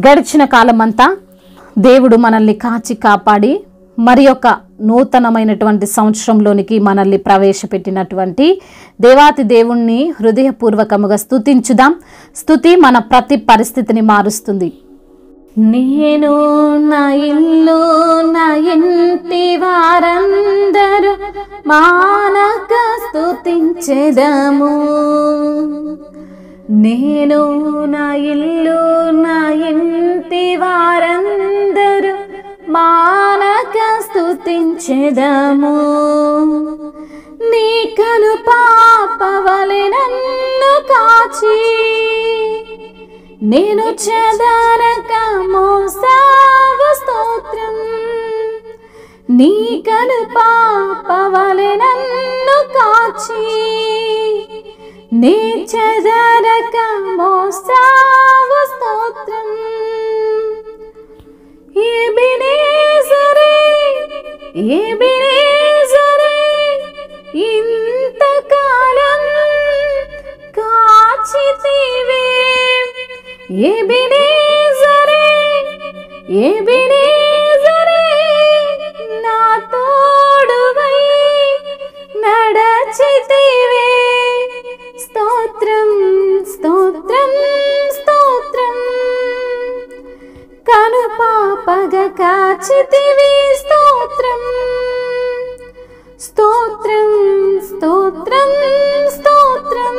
గడిచిన కాలమంతా దేవుడు మనల్ని కాచి కాపాడి మరి యొక్క నూతనమైనటువంటి సంవత్సరంలోనికి మనల్ని ప్రవేశపెట్టినటువంటి దేవాతి దేవుణ్ణి హృదయపూర్వకముగా స్తుతించుదాం. స్తుతి మన ప్రతి పరిస్థితిని మారుస్తుంది. నేను నా ఇల్లు నా ఇంటి వారందరూ మానక స్తుతించెదము. నేను నా ఇల్లు నా ఇంటి వారందరూ మానక స్తుతించెదము. నీ కను పాపవలె నన్ను కాచి నేను చెదరక మోసావు స్తోత్రం. నీ కను పాపవలె నన్ను కాచి నీ చెదరక మోసావు స్తోత్రం. ఎబెనేజరే ఎబెనేజరే ఇంతకాలం కాచితివే. ఎబెనేజరే ఎబెనేజరే నా తోడువై నడచితివే. స్తోత్రం స్తోత్రం స్తోత్రం. కను పాపగా కాచితివి స్తోత్రం స్తోత్రం స్తోత్రం స్తోత్రం.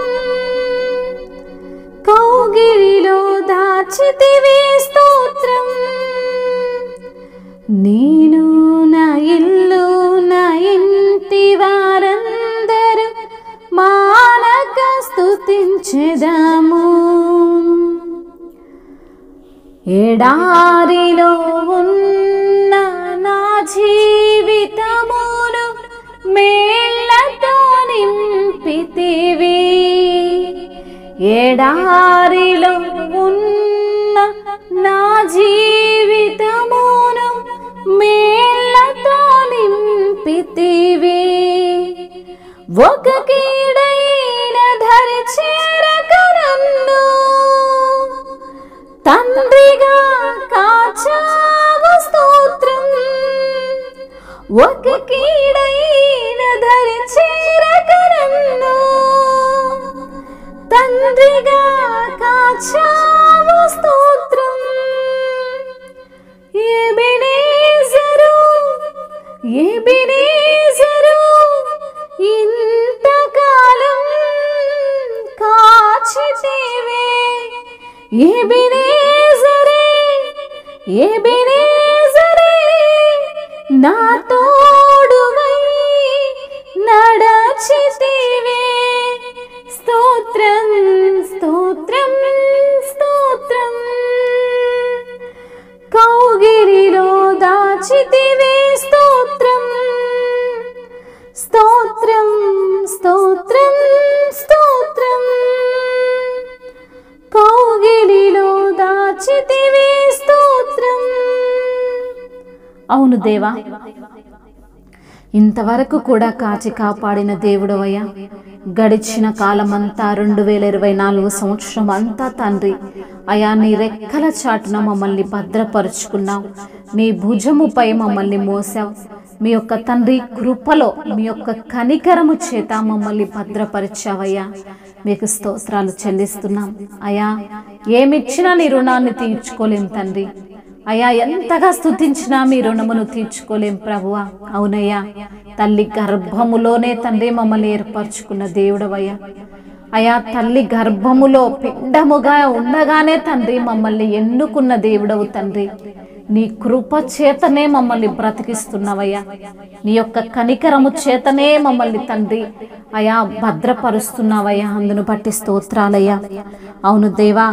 కౌగిలిలో దాచితివి స్తోత్రం. నేను నా ఇల్లు నా ఇంటి వారందరూ మానక స్తుతించెదము. ఎడారిలో ఉన్న నా జీవితమును మేళ్లతో నింపితివి. ఎడారిలో ఉన్న నా జీవితమును మేళ్లతో నింపితివి. ఒక కీడైన ధరి చేరక నన్ను తండ్రిగా కాచావు స్తోత్రం. ఒక కీడైన ధరి చేరక నన్ను తండ్రిగా కాచావు స్తోత్రం. ఎబెనేజరు ఎబెనేజరు ఇంతకాలం కాచితివే. ఎబెనేజరే ఎబెనేజరే నా తోడువై నడచితివే. స్తోత్రం స్తోత్రం స్తోత్రం. కౌగిలిలో దాచితివే స్తోత్రం స్తోత్రం స్తోత్రం స్తోత్రం. కౌగిలిలో దాచితివి స్తోత్రం. అవును దేవా, ఇంతవరకు కూడా కాచి కాపాడిన దేవుడవయ్యా. గడిచిన కాలమంతా 2024 సంవత్సరం అంతా తండ్రి అయా నీ రెక్కల చాటున మమ్మల్ని భద్రపరుచుకున్నావు. నీ భుజముపై మమ్మల్ని మోసావు. మీ యొక్క తండ్రి కృపలో మీ యొక్క కనికరము చేత మమ్మల్ని భద్రపరిచావయ్యా. మీకు స్తోత్రాలు చెల్లిస్తున్నాం అయా. ఏమిచ్చినా నీ రుణాన్ని తీర్చుకోలేం తండ్రి అయా. ఎంతగా స్తుతించినా మీ రుణమును తీర్చుకోలేం ప్రభువా. అవునయ్యా, తల్లి గర్భములోనే తండ్రి మమ్మల్ని ఏర్పరచుకున్న దేవుడవయ్యా. అయా తల్లి గర్భములో పిండముగా ఉండగానే తండ్రి మమ్మల్ని ఎన్నుకున్న దేవుడవు తండ్రి. నీ కృప చేతనే మమ్మల్ని బ్రతికిస్తున్నవయ్యా. నీ యొక్క కనికరము చేతనే మమ్మల్ని తండ్రి అయా భద్రపరుస్తున్నావయ్యా. అందును బట్టి స్తోత్రాలయ్యా. అవును దేవా,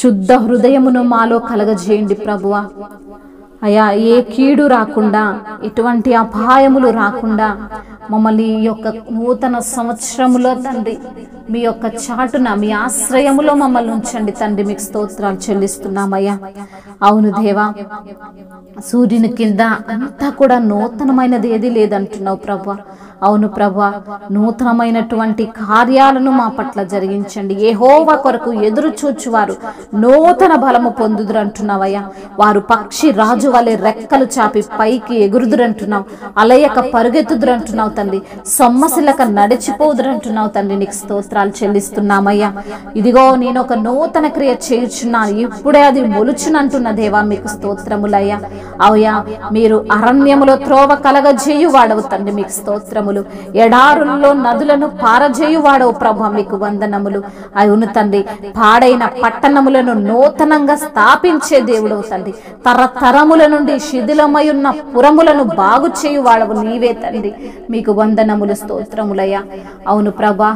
శుద్ధ హృదయమును మాలో కలగజేయండి ప్రభువా. అయా ఏ కీడు రాకుండా ఎటువంటి అపాయములు రాకుండా మమ్మల్ని ఈ యొక్క నూతన సంవత్సరములో తండ్రి మీ యొక్క చాటున మీ ఆశ్రయములో మమ్మల్ని ఉంచండి తండ్రి. మీకు స్తోత్రాలు చెల్లిస్తున్నామయ్యా. అవును దేవా, సూర్యుని కింద అంతా కూడా నూతనమైనది ఏది లేదంటున్నావు ప్రభు. అవును ప్రభువా, నూతనమైనటువంటి కార్యాలను మా పట్ల జరిగించండి. యెహోవా కొరకు ఎదురు చూచువారు నూతన బలము పొందుదురంటున్నావయ్యా. వారు పక్షి రాజు వలె రెక్కలు చాపి పైకి ఎగురుదురంటున్నావు. అలయక పరుగెత్తుదురంటున్నావు తండ్రి. సొమ్మసిల్లక నడిచిపోదురంటున్నావు తండ్రి. నీకు స్తోత్రాలు చెల్లిస్తున్నామయ్యా. ఇదిగో నేను ఒక నూతన క్రియ చేయుచున్నాను, ఇప్పుడే అది మొలుచునంటున్న దేవా మీకు స్తోత్రములయ్యా. అయ్యా, మీరు అరణ్యములో త్రోవ కలగజేయువాడవు తండ్రి, మీకు స్తోత్రములు. ఎడారుల్లో నదులను పారజేయువాడవు ప్రభా, మీకు వందనములు. అవును తండ్రి, పాడైన పట్టణములను నూతనంగా స్థాపించే దేవుడవు తండ్రి. తరతరముల నుండి శిథిలమై ఉన్న పురములను బాగు చేయువాడవు నీవే తండ్రి, మీకు వందనములు, స్తోత్రములయ్యా. అవును ప్రభా,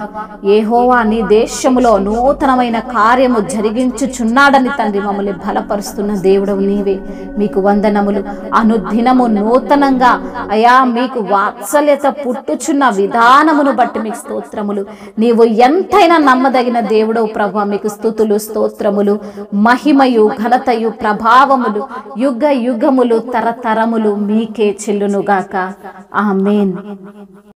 యెహోవా నీ దేశములో నూతనమైన కార్యము జరిగించుచున్నాడని తండ్రి మమ్మల్ని బలపరుస్తున్న దేవుడవు నీవే, మీకు వందనములు. అనుదినము నూతనంగా అయా మీకు వాత్సల్యత పుట్టుచున్న విధానమును బట్టి మీకు స్తోత్రములు. నీవు ఎంతైనా నమ్మదగిన దేవుడవు ప్రభా, మీకు స్తుతులు, స్తోత్రములు, మహిమయు ఘనతయు ప్రభావములు యుగ యుగములు తరతరములు మీకే చెల్లునుగాక. ఆమేన్.